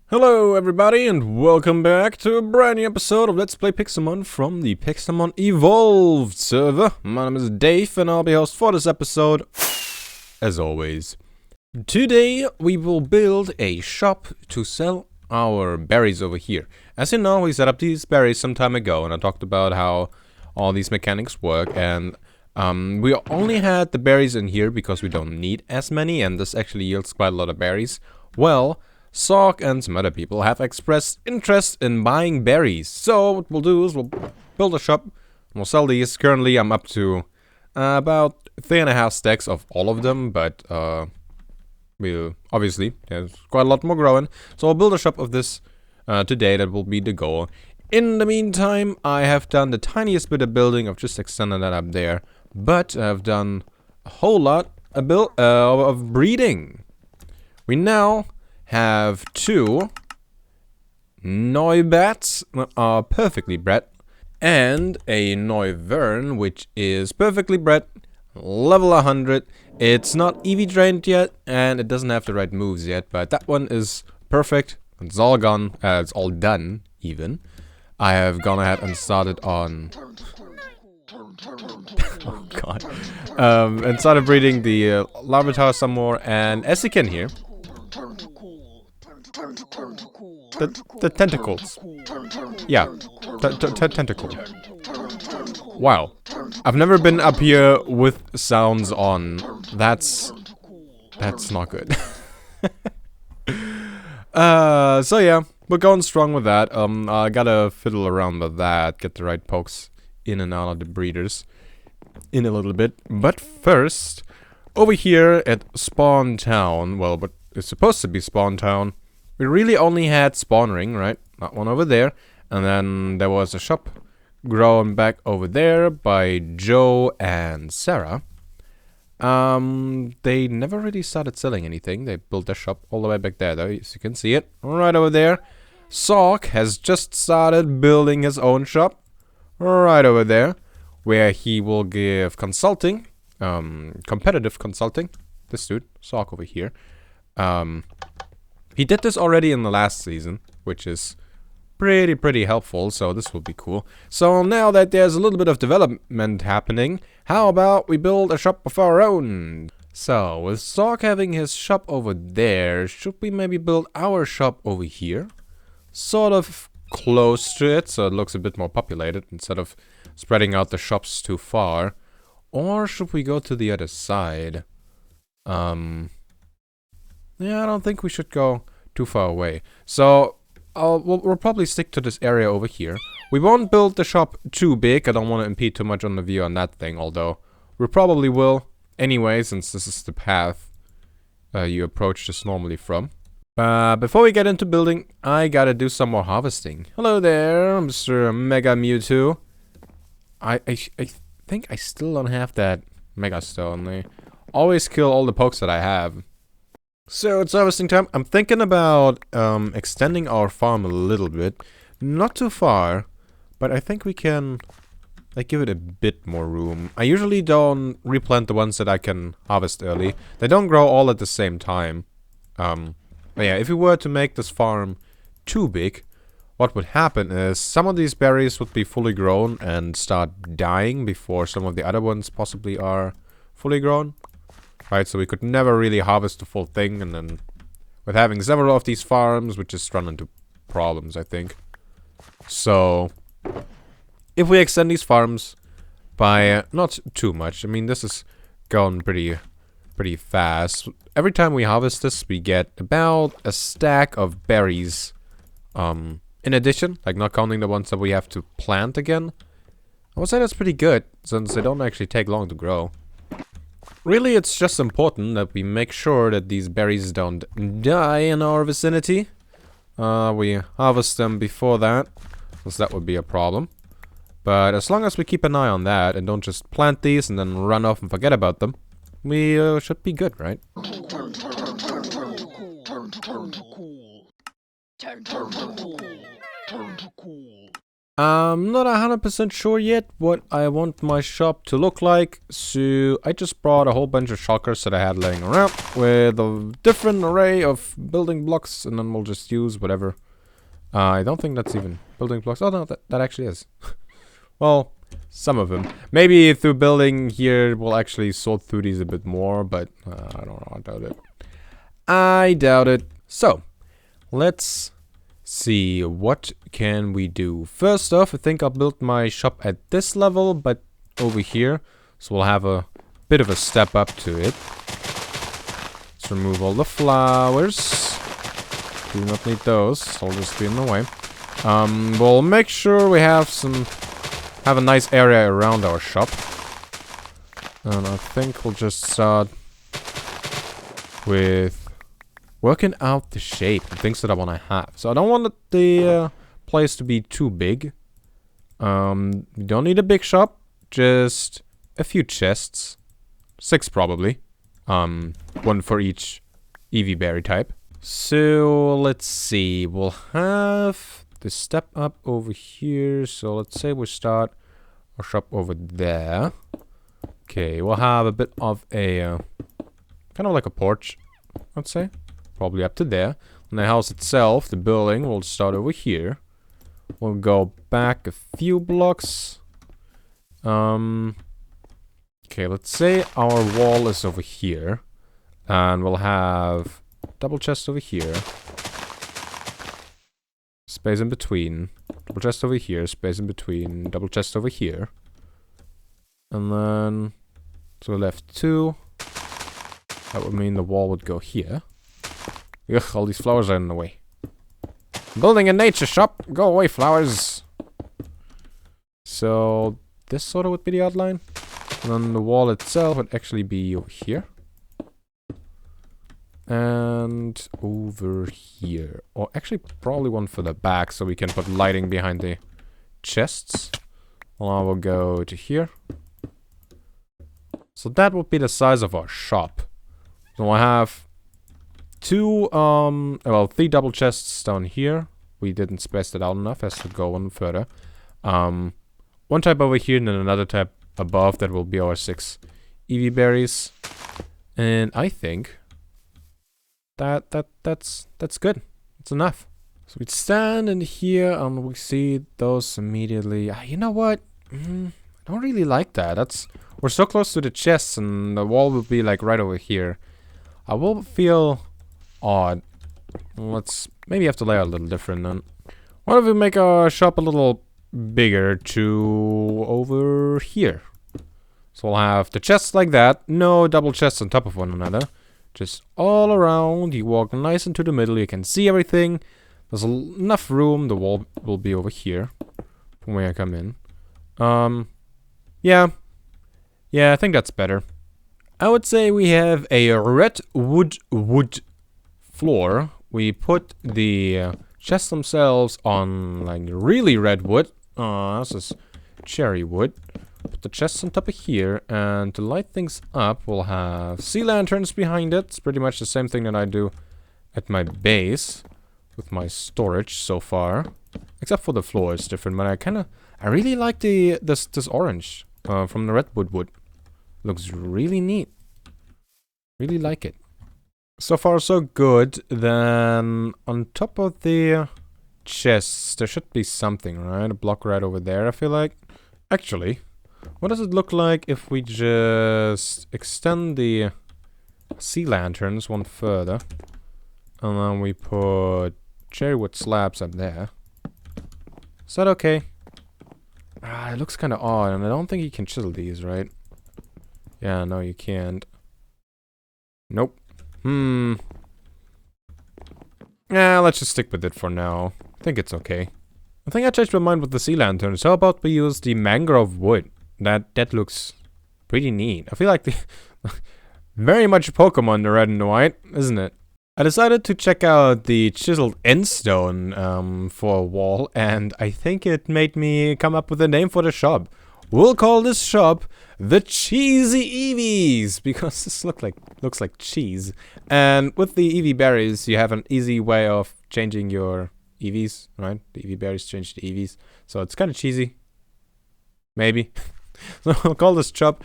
Hello everybody and welcome back to a brand new episode of Let's Play Pixelmon from the Pixelmon Evolved server. My name is Dave and I'll be host for this episode, as always. Today we will build a shop to sell our berries over here. As you know, we set up these berries some time ago and I talked about how all these mechanics work, and we only had the berries in here because we don't need as many, and this actually yields quite a lot of berries. Well, Sock and some other people have expressed interest in buying berries. So what we'll do is we'll build a shop and we'll sell these. Currently I'm up to about 3.5 stacks of all of them, but we'll obviously there's quite a lot more growing. So I'll build a shop of this today. That will be the goal. In the meantime, I have done the tiniest bit of building. I've just extended that up there, but I've done a whole lot of breeding. We now have 2 Noibats that are perfectly bred, and a Noivern which is perfectly bred, level 100. It's not EV trained yet, and it doesn't have the right moves yet, but that one is perfect. It's all gone. It's all done, even. I have gone ahead and started on... oh god. And started breeding the Lavatories some more, and as you can hear, the tentacles. Yeah, tentacle. Wow. I've never been up here with sounds on. That's not good. So yeah, we're going strong with that. I gotta fiddle around with that, get the right pokes in and out of the breeders in a little bit. But first, over here at Spawn Town, well, what is supposed to be Spawn Town, we really only had Spawn Ring, right? That one over there. And then there was a shop growing back over there by Joe and Sarah. They never really started selling anything. They built their shop all the way back there, though, as you can see it. Right over there. Sock has just started building his own shop. Right over there. Where he will give consulting. Competitive consulting. This dude, Sock over here. He did this already in the last season, which is pretty helpful, so this will be cool. So now that there's a little bit of development happening, how about we build a shop of our own? So, with Sock having his shop over there, should we maybe build our shop over here? Sort of close to it, so it looks a bit more populated, instead of spreading out the shops too far. Or should we go to the other side? Yeah, I don't think we should go too far away. So, we'll probably stick to this area over here. We won't build the shop too big. I don't want to impede too much on the view on that thing, although we probably will anyway, since this is the path you approach this normally from. Before we get into building, I gotta do some more harvesting. Hello there, Mr. Mega Mewtwo. I think I still don't have that Mega Stone. They always kill all the pokes that I have. So it's harvesting time. I'm thinking about extending our farm a little bit. Not too far, but I think we can like give it a bit more room. I usually don't replant the ones that I can harvest early. They don't grow all at the same time. But yeah, if we were to make this farm too big, what would happen is some of these berries would be fully grown and start dying before some of the other ones possibly are fully grown. Right, so we could never really harvest the full thing, and then with having several of these farms, we just run into problems, I think. So, if we extend these farms by not too much, I mean, this is going pretty fast. Every time we harvest this, we get about a stack of berries in addition, like not counting the ones that we have to plant again. I would say that's pretty good, since they don't actually take long to grow. Really, it's just important that we make sure that these berries don't die in our vicinity. We harvest them before that, because that would be a problem. But as long as we keep an eye on that and don't just plant these and then run off and forget about them, we should be good, right? I'm not 100% sure yet what I want my shop to look like, so I just brought a whole bunch of shulkers that I had laying around with a different array of building blocks, and then we'll just use whatever. I don't think that's even building blocks. Oh no, that actually is. Well, some of them. Maybe through building here we'll actually sort through these a bit more, but I don't know, I doubt it. I doubt it. So, let's see, what can we do? First off, I think I'll build my shop at this level, but over here. So we'll have a bit of a step up to it. Let's remove all the flowers. Do not need those. I'll just be in the way. We'll make sure we have a nice area around our shop. And I think we'll just start with working out the shape and things that I want to have. So I don't want the place to be too big. We don't need a big shop, just a few chests. 6 probably. One for each Eevee berry type. So let's see, we'll have the step up over here. So let's say we start our shop over there. Okay, we'll have a bit of a kind of like a porch, I'd say. Probably up to there. And the house itself, the building, will start over here. We'll go back a few blocks. Okay, let's say our wall is over here. And we'll have double chest over here. Space in between. Double chest over here. Space in between. Double chest over here. And then to the left 2. That would mean the wall would go here. Ugh, all these flowers are in the way. Building a nature shop. Go away, flowers. So this sort of would be the outline. And then the wall itself would actually be over here. And over here. Or actually probably one for the back so we can put lighting behind the chests. Well, I will go to here. So that would be the size of our shop. So I have 3 double chests down here. We didn't space that out enough, has to go one further. One type over here and then another type above. That will be our 6 Eevee berries. And I think that's good. It's enough. So we stand in here and we see those immediately. You know what? I don't really like that. We're so close to the chests and the wall will be like right over here. I will feel odd. Let's maybe have to lay out a little different then. Why don't we make our shop a little bigger to over here? So we'll have the chests like that. No double chests on top of one another. Just all around. You walk nice into the middle. You can see everything. There's enough room. The wall will be over here from where I come in. Yeah, I think that's better. I would say we have a red wood floor. We put the chests themselves on like really red wood. This is cherry wood. Put the chests on top of here, and to light things up, we'll have sea lanterns behind it. It's pretty much the same thing that I do at my base with my storage so far, except for the floor is different. But I really like this orange from the redwood wood. Looks really neat. Really like it. So far so good. Then on top of the chests there should be something, right? A block right over there, I feel like. Actually, what does it look like if we just extend the sea lanterns one further, and then we put cherrywood slabs up there? Is that okay? It looks kind of odd, and I don't think you can chisel these, right? Yeah, no, you can't. Nope. Yeah, let's just stick with it for now. I think it's okay. I think I changed my mind with the sea lanterns. How about we use the mangrove wood? That looks pretty neat. I feel like the very much Pokemon, the red and the white, isn't it? I decided to check out the chiseled end stone for a wall, and I think it made me come up with a name for the shop. We'll call this shop the Cheesy Eevees, because this looks like cheese. And with the Eevee berries, you have an easy way of changing your EVs, right? The EV berries change to EVs. So it's kind of cheesy. Maybe. So we'll call this shop,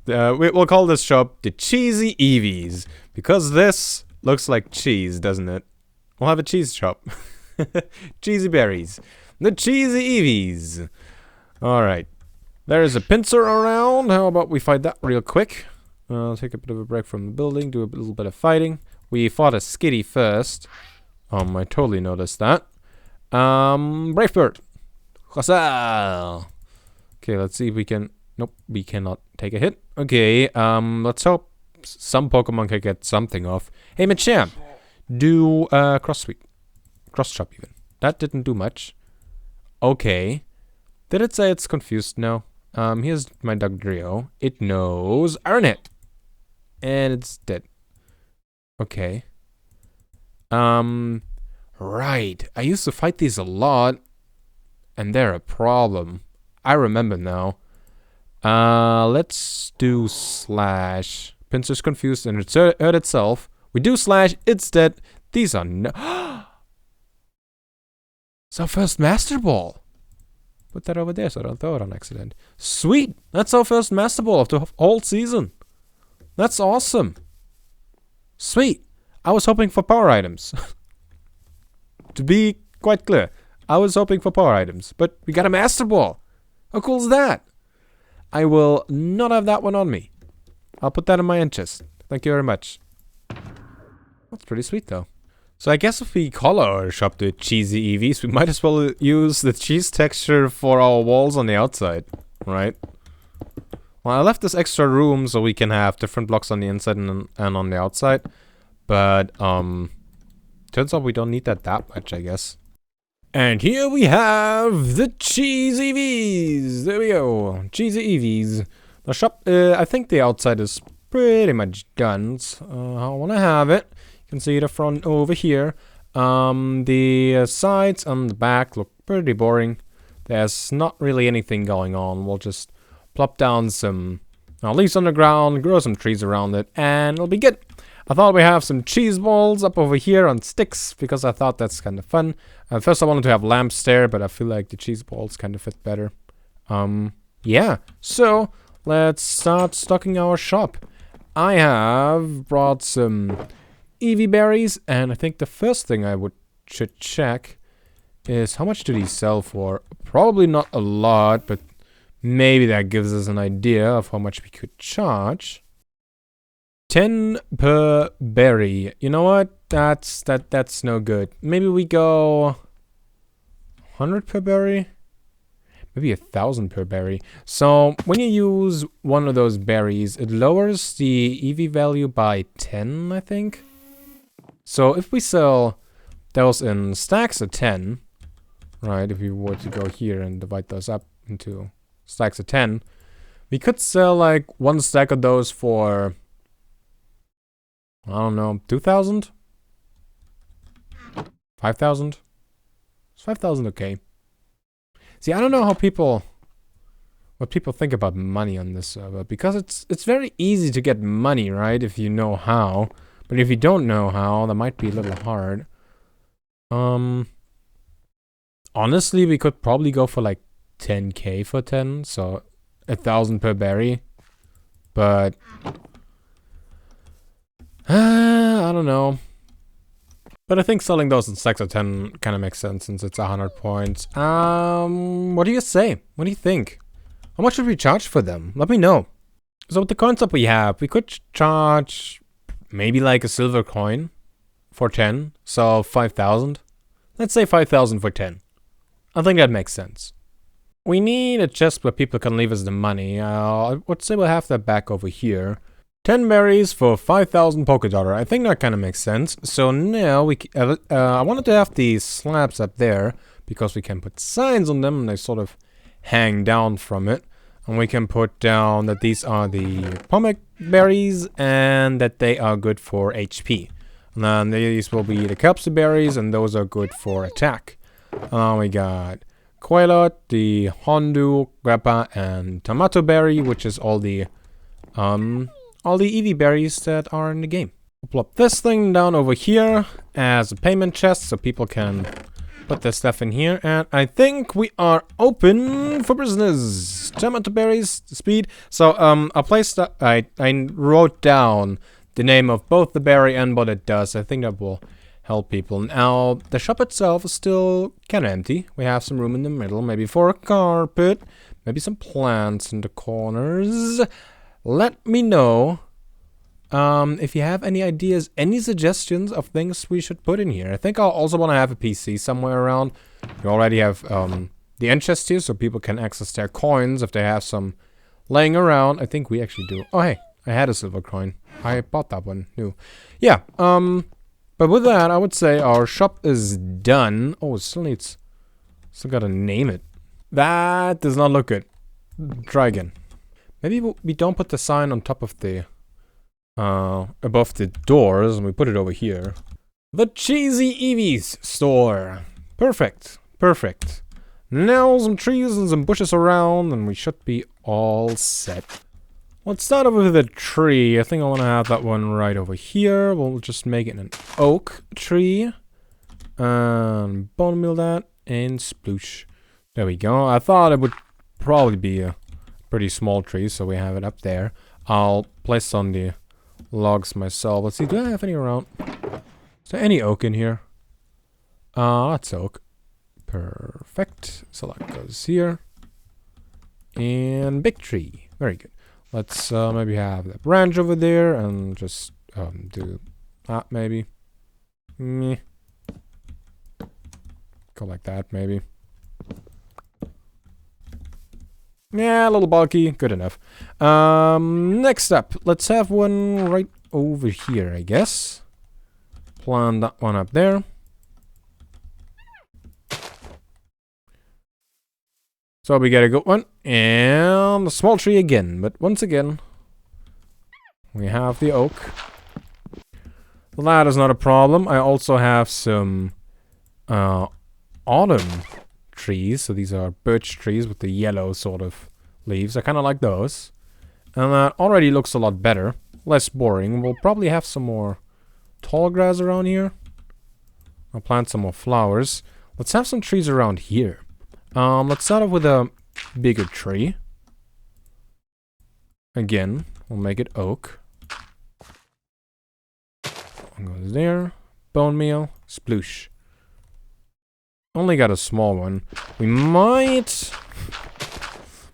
we'll call this shop the Cheesy EVs. Because this looks like cheese, doesn't it? We'll have a cheese shop. Cheesy berries. The Cheesy EVs. Alright. There is a pincer around. How about we fight that real quick? I'll take a bit of a break from the building, do a little bit of fighting. We fought a skitty first. I totally noticed that. Brave Bird. Huzzah! Okay, let's see if we can... Nope, we cannot take a hit. Okay, let's hope some Pokemon can get something off. Hey, Machamp! Do, cross chop even. That didn't do much. Okay. Did it say it's confused? No. Here's my Dugtrio. It knows Iron Head. And it's dead. Okay. Right. I used to fight these a lot. And they're a problem. I remember now. Let's do Slash. Pincers confused and it's hurt itself. We do Slash. It's dead. These are no... It's our first Master Ball. Put that over there so I don't throw it on accident. Sweet! That's our first Master Ball of the whole season. That's awesome. Sweet. I was hoping for power items. To be quite clear, I was hoping for power items, but we got a Master Ball. How cool is that? I will not have that one on me. I'll put that in my end chest. Thank you very much. That's pretty sweet though. So I guess if we call our shop the Cheesy EVs, we might as well use the cheese texture for our walls on the outside, right? Well, I left this extra room so we can have different blocks on the inside and on the outside. But, turns out we don't need that much, I guess. And here we have the Cheesy EVs. There we go. Cheesy EVs. The shop, I think the outside is pretty much done. So, I want to have it. You can see the front over here. The sides and the back look pretty boring. There's not really anything going on. We'll just plop down some leaves on the ground, grow some trees around it, and it'll be good. I thought we have some cheese balls up over here on sticks because I thought that's kind of fun. First I wanted to have lamps there, but I feel like the cheese balls kind of fit better. Yeah. So let's start stocking our shop. I have brought some Eevee berries, and I think the first thing I should check is how much do these sell for? Probably not a lot, but maybe that gives us an idea of how much we could charge. 10 per berry. You know what? That's no good. Maybe we go 100 per berry? Maybe 1,000 per berry. So when you use one of those berries, it lowers the EV value by 10, I think. So if we sell those in stacks of 10, right, if we were to go here and divide those up into stacks of 10, we could sell like one stack of those for, I don't know, 2,000? 5,000? Is 5,000 okay? See, I don't know what people think about money on this server, because it's very easy to get money, right, if you know how. But if you don't know how, that might be a little hard. Honestly, we could probably go for like 10k for 10, so 1,000 per berry. But I don't know. But I think selling those in stacks of 10 kind of makes sense since it's 100 points. What do you say? What do you think? How much should we charge for them? Let me know. So with the coins that we have, we could charge maybe like a silver coin for 10. So 5,000. Let's say 5,000 for 10. I think that makes sense. We need a chest where people can leave us the money. I would say we'll have that back over here. 10 berries for 5,000 Pokédollar. I think that kind of makes sense. So now I wanted to have these slabs up there because we can put signs on them and they sort of hang down from it. And we can put down that these are the Pomek berries and that they are good for HP. And then these will be the Kelpsie berries and those are good for attack. We got Quailot, the Hondu, Grappa, and Tomato berry, which is all the Eevee berries that are in the game. We'll plop this thing down over here as a payment chest so people can Put the stuff in here, and I think we are open for business. Tomato berries, speed. So, I placed that. I wrote down the name of both the berry and what it does. I think that will help people. Now, the shop itself is still kind of empty. We have some room in the middle, maybe for a carpet, maybe some plants in the corners. Let me know. If you have any ideas, any suggestions of things we should put in here. I think I'll also want to have a PC somewhere around. We already have the end chest here, so people can access their coins if they have some laying around. I think we actually do. Oh, hey, I had a silver coin. I bought that one new. Yeah, but with that, I would say our shop is done. Oh, it still gotta name it. That does not look good. Try again. Maybe we don't put the sign on top of the above the doors, and we put it over here. The Cheesy Eevees store. Perfect. Perfect. Now some trees and some bushes around, and we should be all set. Let's start off with a tree. I think I want to have that one right over here. We'll just make it an oak tree. And bone meal that, and sploosh. There we go. I thought it would probably be a pretty small tree, so we have it up there. I'll place on the logs myself. Let's see, do I have any around? Is there any oak in here? That's oak. Perfect. So that goes here. And big tree. Very good. Let's maybe have that branch over there and just do that maybe. Meh. Go like that maybe. Yeah, a little bulky. Good enough. Next up, let's have one right over here, I guess. Plant that one up there. So we get a good one. And a small tree again. But once again, we have the oak. That is not a problem. I also have some autumn trees. So these are birch trees with the yellow sort of leaves. I kind of like those. And that already looks a lot better. Less boring. We'll probably have some more tall grass around here. I'll plant some more flowers. Let's have some trees around here. Let's start off with a bigger tree. Again, we'll make it oak. Goes there. Bone meal. Sploosh. Only got a small one. We might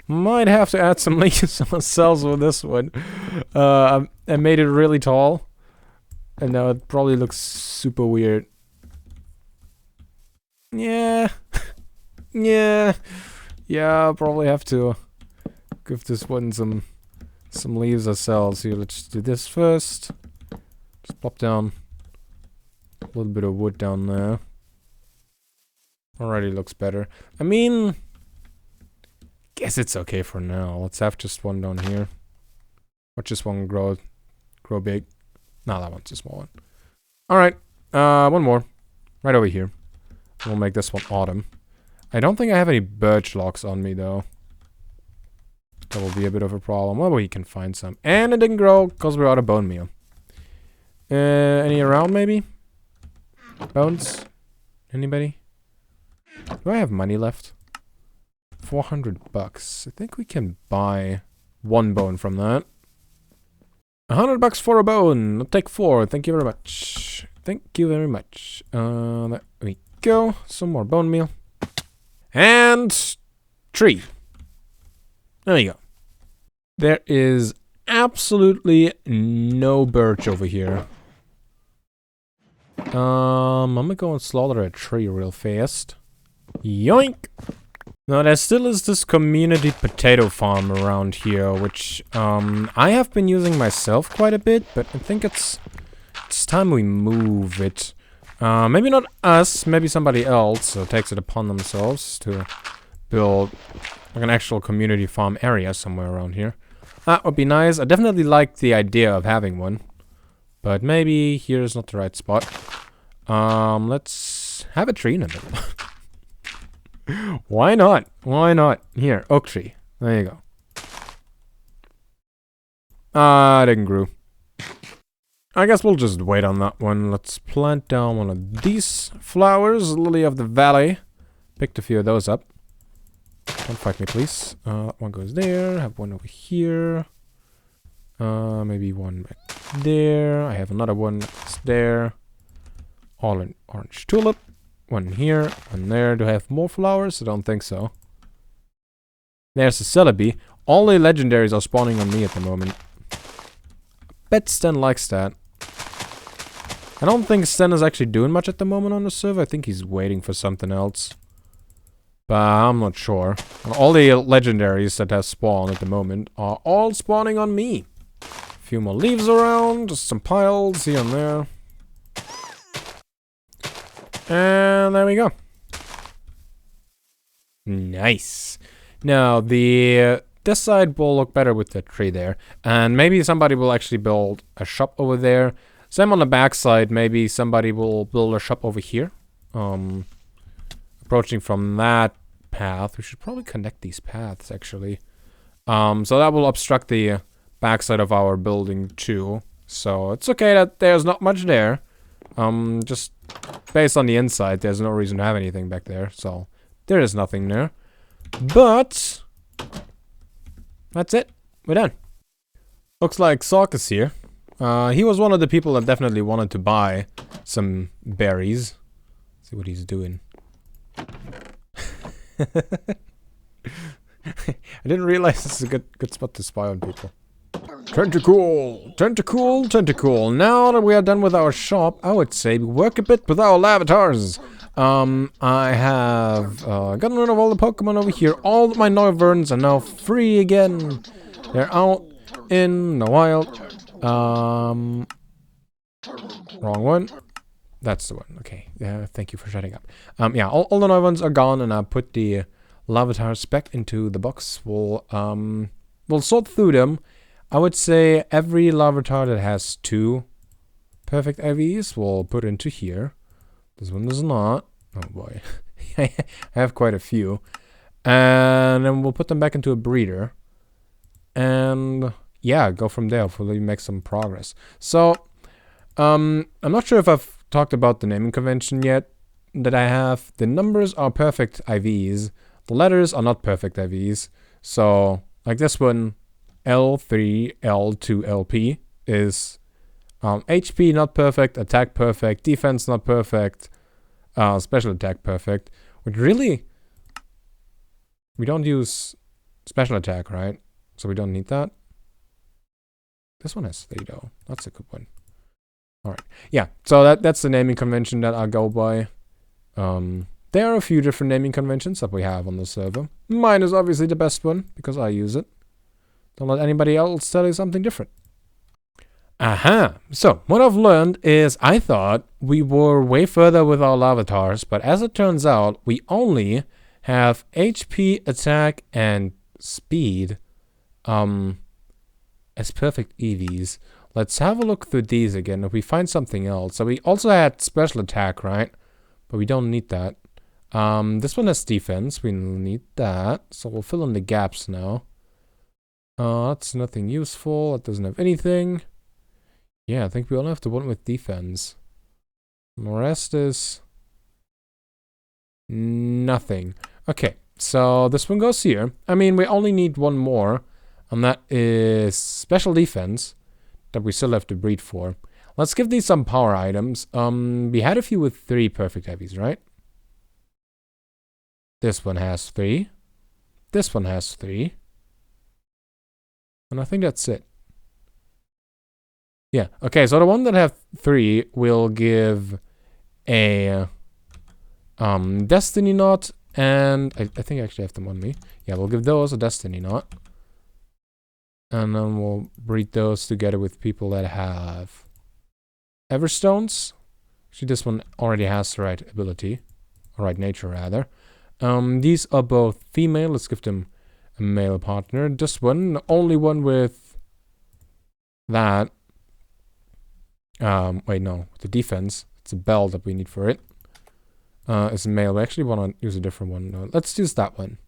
have to add some leaves ourselves with this one. I made it really tall. And now it probably looks super weird. Yeah. Yeah. Yeah, I'll probably have to give this one some leaves ourselves. Here, let's do this first. Just plop down a little bit of wood down there. Already looks better. I mean, guess it's okay for now. Let's have just one down here. Watch this one grow big. No, that one's a small one. Alright, one more. Right over here. We'll make this one autumn. I don't think I have any birch logs on me, though. That will be a bit of a problem. Well, we can find some. And it didn't grow, because we're out of bone meal. Any around, maybe? Bones? Anybody? Do I have money left? 400 bucks. I think we can buy one bone from that. 100 bucks for a bone. I'll take 4. Thank you very much. Thank you very much. There we go. Some more bone meal. And tree. There you go. There is absolutely no birch over here. I'm gonna go and slaughter a tree real fast. Yoink! Now there still is this community potato farm around here, which I have been using myself quite a bit, but I think it's time we move it. Maybe not us, maybe somebody else takes it upon themselves to build like an actual community farm area somewhere around here. That would be nice. I definitely like the idea of having one, but maybe here is not the right spot. Let's have a tree in the middle. Why not? Why not? Here, oak tree. There you go. It didn't grow. I guess we'll just wait on that one. Let's plant down one of these flowers, Lily of the Valley. Picked a few of those up. Don't fight me, please. That one goes there. I have one over here. Maybe one back there. I have another one that's there. All in orange tulip. One here, one there. Do I have more flowers? I don't think so. There's a Celebi. All the legendaries are spawning on me at the moment. Bet Sten likes that. I don't think Sten is actually doing much at the moment on the server. I think he's waiting for something else. But I'm not sure. All the legendaries that have spawned at the moment are all spawning on me. A few more leaves around, just some piles here and there. And there we go. Nice. Now, this side will look better with the tree there. And maybe somebody will actually build a shop over there. Same on the back side, maybe somebody will build a shop over here. Approaching from that path. We should probably connect these paths, actually. So that will obstruct the backside of our building, too. So it's okay that there's not much there. Just based on the inside, there's no reason to have anything back there. So there is nothing there. But that's it. We're done. Looks like Sock is here. He was one of the people that definitely wanted to buy some berries. Let's see what he's doing. I didn't realize this is a good spot to spy on people. Tentacle! Tentacle! Tentacle! Now that we are done with our shop, I would say we work a bit with our Lavatories. I have gotten rid of all the Pokemon over here. All my Noivern are now free again. They're out in the wild. Wrong one. That's the one. Okay. Yeah, thank you for shutting up. Yeah, all the Noivern are gone, and I put the Lavatories back into the box. We'll sort through them. I would say every Lavatar that has 2 perfect IVs we'll put into here. This one does not. Oh boy. I have quite a few. And then we'll put them back into a breeder. And yeah, go from there. Hopefully make some progress. So, I'm not sure if I've talked about the naming convention yet that I have. The numbers are perfect IVs. The letters are not perfect IVs. So, like this one, L3, L2, LP is HP not perfect, attack perfect, defense not perfect, special attack perfect. Which really, we don't use special attack, right? So we don't need that. This one has 3 though. That's a good one. Alright. Yeah, so that's the naming convention that I go by. There are a few different naming conventions that we have on the server. Mine is obviously the best one, because I use it. Don't let anybody else tell you something different. Aha! So, what I've learned is I thought we were way further with our Lavatars, but as it turns out, we only have HP, attack, and speed as perfect EVs. Let's have a look through these again if we find something else. So we also had special attack, right? But we don't need that. This one has defense. We need that. So we'll fill in the gaps now. That's nothing useful. It doesn't have anything. Yeah, I think we only have the one with defense. And the rest is nothing. Okay, so this one goes here. I mean, we only need one more, and that is special defense that we still have to breed for. Let's give these some power items. We had a few with 3 perfect heavies, right? This one has 3. This one has 3. And I think that's it. Yeah, okay, so the one that have 3 will give a Destiny Knot, and I think I actually have them on me. Yeah, we'll give those a Destiny Knot. And then we'll breed those together with people that have Everstones. Actually, this one already has the right ability, or right nature rather. These are both female. Let's give them a male partner. This one, the only one with that. Wait, no, the defense. It's a bell that we need for it. Is male. We actually want to use a different one. No, let's use that one.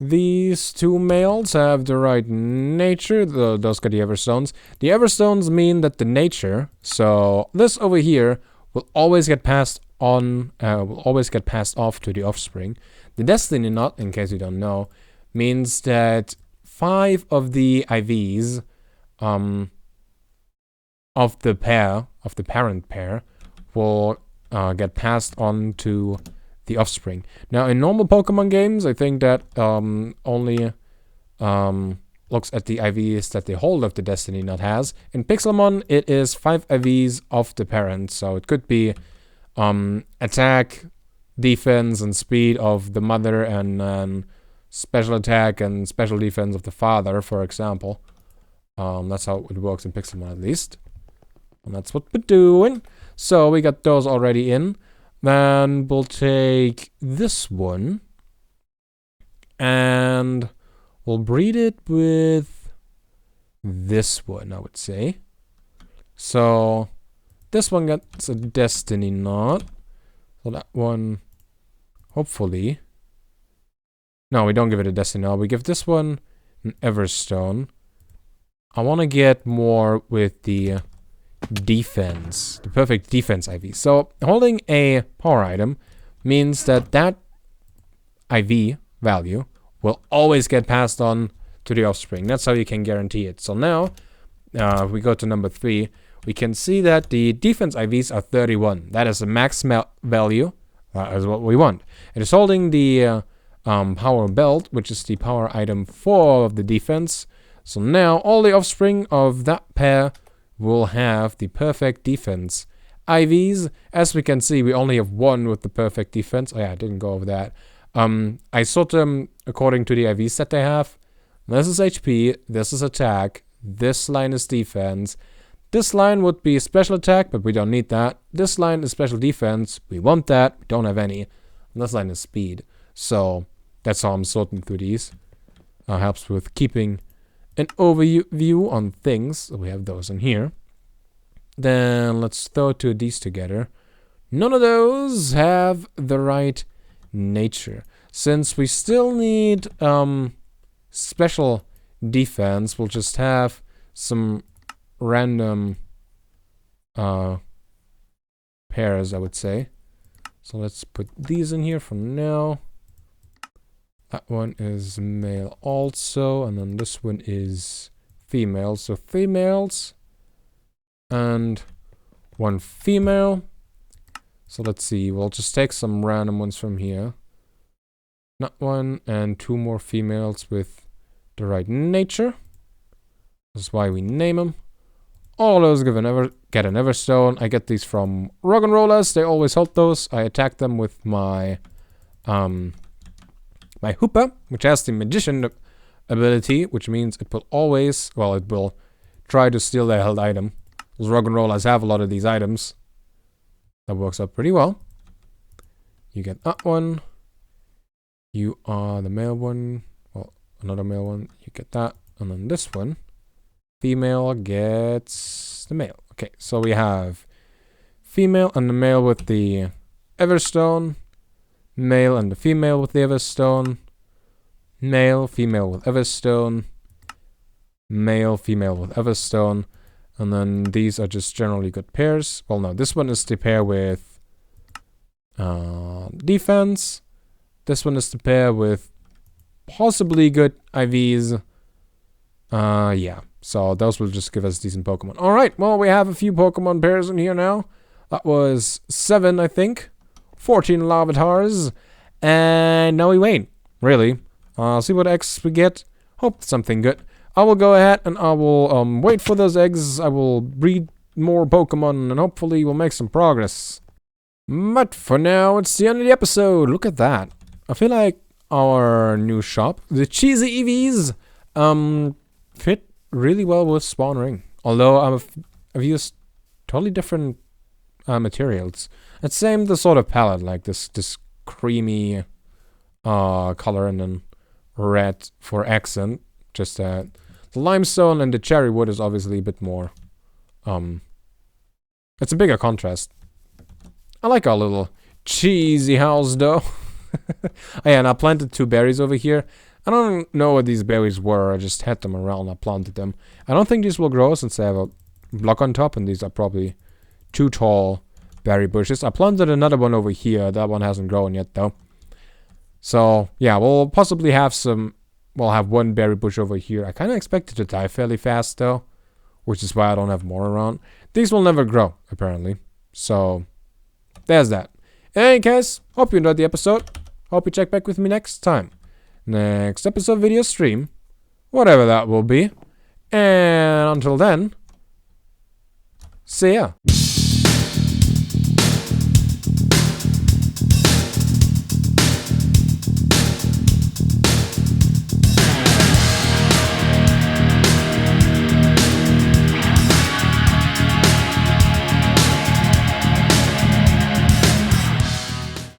These two males have the right nature. Those got the Everstones. The Everstones mean that the nature, so this over here, will always get passed on, will always get passed off to the offspring. The Destiny Knot, in case you don't know, means that 5 of the IVs of the pair, of the parent pair, will get passed on to the offspring. Now, in normal Pokemon games, I think that only looks at the IVs that the hold of the Destiny Knot has. In Pixelmon, it is 5 IVs of the parent, so it could be attack, defense, and speed of the mother, and special attack and special defense of the father, for example. That's how it works in Pixelmon, at least. And that's what we're doing. So we got those already in. Then we'll take this one and we'll breed it with this one, I would say. So this one gets a Destiny Knot. So that one, hopefully. No, we don't give it a Destiny Knot. We give this one an Everstone. I want to get more with the defense, the perfect defense IV. So holding a power item means that that IV value will always get passed on to the offspring. That's how you can guarantee it. So now, if we go to number 3, we can see that the defense IVs are 31. That is the max value, is what we want. It is holding the power belt, which is the power item 4 of the defense. So now all the offspring of that pair will have the perfect defense IVs. As we can see, we only have one with the perfect defense. Oh yeah, I didn't go over that. I sort them according to the IVs that they have. This is HP, this is attack, this line is defense. This line would be special attack, but we don't need that. This line is special defense, we want that, we don't have any. And this line is speed. So that's how I'm sorting through these. Helps with keeping an overview on things. So we have those in here. Then let's throw 2 of these together. None of those have the right nature. Since we still need special defense, we'll just have some random pairs, I would say. So let's put these in here for now. That one is male also, and then this one is female. So 3 males and 1 female. So let's see, we'll just take some random ones from here. That one and 2 more females with the right nature. That's why we name them. All those get an Everstone. I get these from Rock and Rollers. They always hold those. I attack them with my my Hooper, which has the Magician ability, which means it will always, well, it will try to steal their held item. Those Rock and Rollers have a lot of these items. That works out pretty well. You get that one. You are the male one. Well, another male one. You get that. And then this one. Female gets the male. Okay, so we have female and the male with the Everstone. Male and the female with the Everstone. Male, female with Everstone. Male, female with Everstone. And then these are just generally good pairs. Well, no, this one is the pair with defense. This one is the pair with possibly good IVs. Yeah, so those will just give us decent Pokemon. Alright, well, we have a few Pokemon pairs in here now. That was 7, I think. 14 Lavatories. And now we wait, really. See what eggs we get. Hope something good. I will go ahead and I will wait for those eggs. I will breed more Pokemon and hopefully we'll make some progress. But for now, it's the end of the episode. Look at that. I feel like our new shop, the cheesy EVs, fit really well with Spawn Ring. Although I've used totally different materials. It's same the sort of palette, like this creamy color and then red for accent. Just that the limestone and the cherry wood is obviously a bit more. It's a bigger contrast. I like our little cheesy house though. Oh, yeah, and I planted 2 berries over here. I don't know what these berries were. I just had them around. I planted them. I don't think these will grow since they have a block on top, and these are probably too tall berry bushes. I planted another one over here. That one hasn't grown yet, though. So, yeah, we'll possibly have some... We'll have one berry bush over here. I kind of expect it to die fairly fast, though, which is why I don't have more around. These will never grow, apparently. So, there's that. In any case, hope you enjoyed the episode. Hope you check back with me next time. Next episode video stream. Whatever that will be. And until then, see ya.